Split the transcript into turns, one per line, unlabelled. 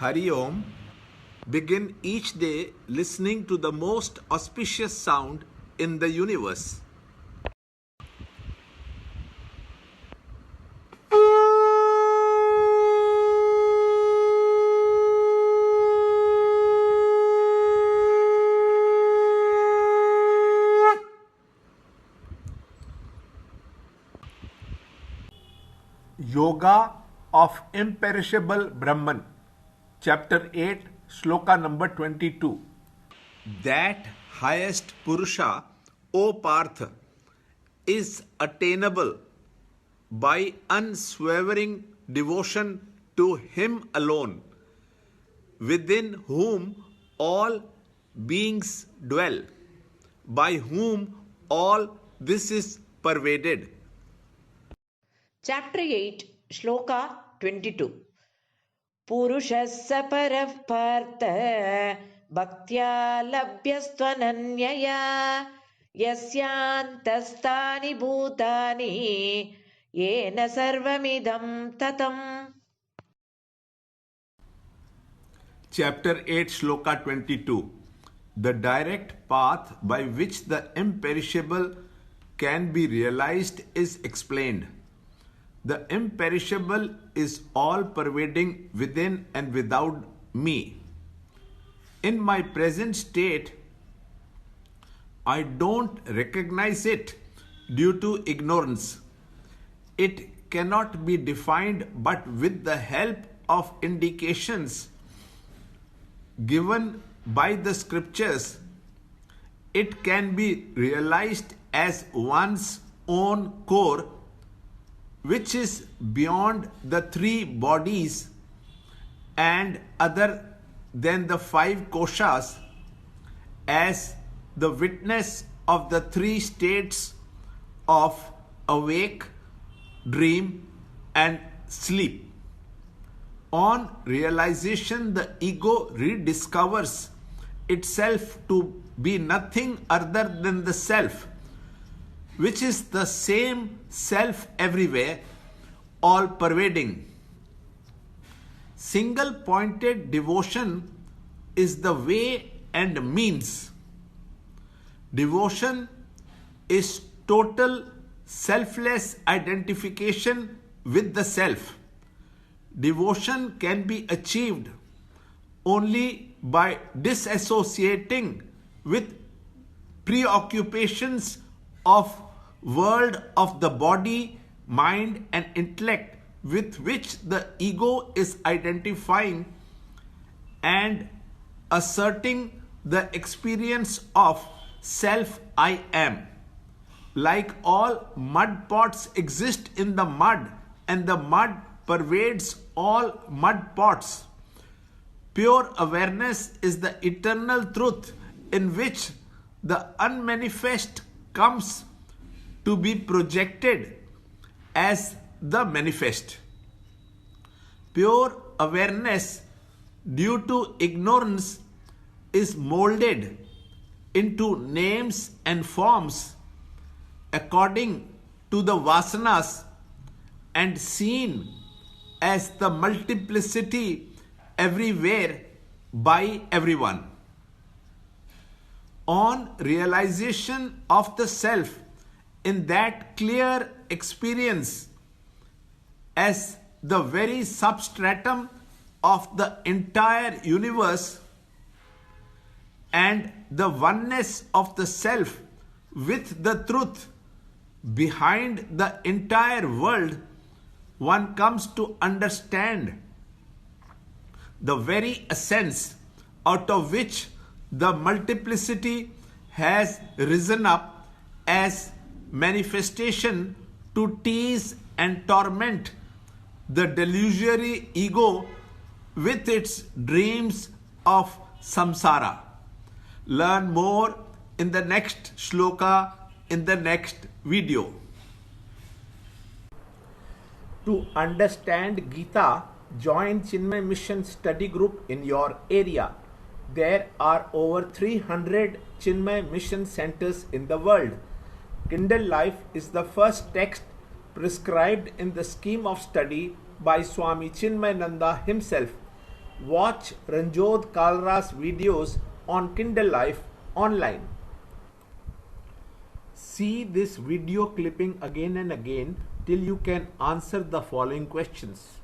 Hari Om. Begin each day listening to the most auspicious sound in the universe. Yoga of Imperishable Brahman, Chapter 8, Shloka number 22. That highest Purusha, O Partha, is attainable by unswerving devotion to Him alone, within whom all beings dwell, by whom all this is pervaded.
Chapter 8, Shloka 22. Purushassa parav partha bhaktya labhyastvananyaya yasyantastani bhutani yena sarvamidam tatam.
Chapter 8, Shloka 22. The direct path by which the imperishable can be realized is explained. The imperishable is all-pervading within and without me. In my present state, I don't recognize it due to ignorance. It cannot be defined but with the help of indications given by the scriptures. It can be realized as one's own core, which is beyond the three bodies and other than the five koshas, as the witness of the three states of awake, dream, and sleep. On realization, the ego rediscovers itself to be nothing other than the self, which is the same self everywhere, all pervading. Single pointed devotion is the way and means. Devotion is total selfless identification with the self. Devotion can be achieved only by disassociating with preoccupations of world of the body, mind and intellect with which the ego is identifying, and asserting the experience of self I am. Like all mud pots exist in the mud and the mud pervades all mud pots, pure awareness is the eternal truth in which the unmanifest comes to be projected as the manifest. Pure awareness, due to ignorance, is molded into names and forms according to the vasanas and seen as the multiplicity everywhere by everyone. On realization of the self in that clear experience as the very substratum of the entire universe and the oneness of the self with the truth behind the entire world, one comes to understand the very essence out of which the multiplicity has risen up as manifestation to tease and torment the delusory ego with its dreams of samsara. Learn more in the next shloka in the next video. To understand Gita, join Chinmaya Mission study group in your area. There are over 300 Chinmaya Mission centers in the world. Kindle Life is the first text prescribed in the scheme of study by Swami Chinmayananda himself. Watch Ranjot Kalra's videos on Kindle Life online. See this video clipping again and again till you can answer the following questions.